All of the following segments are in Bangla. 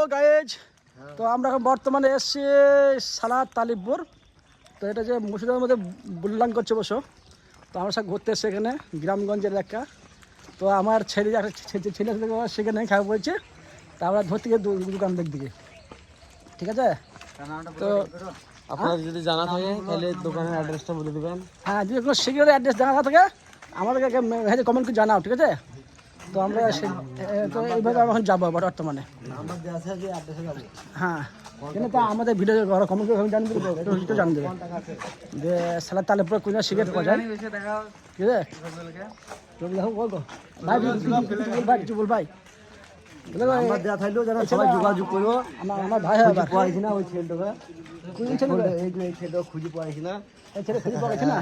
তো গাইজ, তো আমরা এখন বর্তমানে এসছি সালাদ তালিবপুর। তো এটা যে মুর্শিদাবাদের মধ্যে বুল্লাং করছে বসো। তো আমার সাথে ঘুরতে এসছে এখানে গ্রামগঞ্জের এলাকা। তো আমার ছেলে ছেলে সেখানে খাওয়া বলছে। তা আমরা ধরতে গিয়ে দোকান দিকে, ঠিক আছে? তো আপনার যদি জানা থাকে তাহলে দোকানের অ্যাড্রেসটা বলে দেবেন। হ্যাঁ, যদি কোনো সিকিউরিটি অ্যাড্রেস জানা থাকে আমাদেরকে কমেন্ট করে জানাও, ঠিক আছে? তো আমরা তো এইভাবে আমরা এখন যাবো বর্তমানে। হ্যাঁ, কিন্তু তা আমাদের ভিডিও কমেন্ট করে জানিয়ে দেবো, এটা জানিয়ে দেবে যে সালাদ তালিবপুর কোন সিগারেট পাওয়া যায়, ঠিক আছে? ভাই কিছু বল ভাই, যোগাযোগ করবো। আমার ভাই পাইছি না ওই ছেলেটাকে, এই ছেলেটা খুঁজে পাইছি না। ছেলে খুঁজে পাওয়া গেছে না,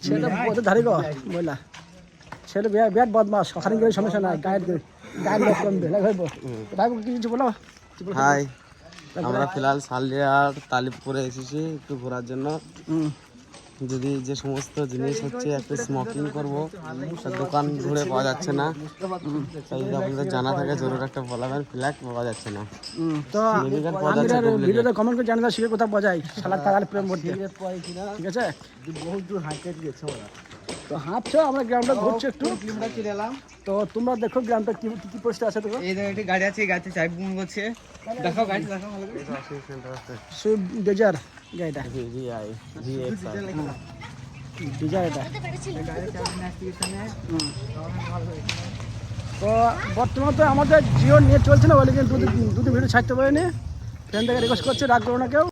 ছেলেটা ওদের ধারি গো বললা, ছেলে বিরাট বদমাস, ওখানে গেলে সমস্যা নাই, গায়ের লোক কমবে ভাইবো। ভাই কিছু বলো। হাই, আমরা ফিলহাল সালিয়ার তালিবপুরে এসেছি একটু ঘোরার জন্য। যদি যে সমস্ত জিনিস হচ্ছে একটু স্মোকিং করবো, দোকান ঘুরে পাওয়া যাচ্ছে না। তাই যদি আপনাদের জানা থাকে জরুর একটা বলাবেন, ফ্ল্যাগ পাওয়া যাচ্ছে না। তো ভিডিওতে কমেন্ট করে জানিয়ে দাও সিগারেট কোথাও পাওয়া যায় সালাদ তালিবপুরের মধ্যে, ঠিক আছে? বহুত দূর হাঁটতে গেছে ওরা। তো হাঁটছো, আমরা গ্রামটা ঘুরছি একটু। তো তোমরা দেখো গ্রামটা কি কি পরিস্থিতি আছে। দেখো এই দেখো গাড়ি আছে, গাড়িতে চাই বুম করছে। দেখাও গাড়ি দেখাও ভালো করে। সুইফট ডিজায়ার গাড়িটা, ডিজায়ার এটা। তো বর্তমানে তো আমাদের জিও নিয়ে চলছে না বলে, কিন্তু দুটো ভিডিও ছাড়তে পারিনি। ফ্রেন্ড থেকে রিকোয়েস্ট করছে, রাগ করো না কেউ।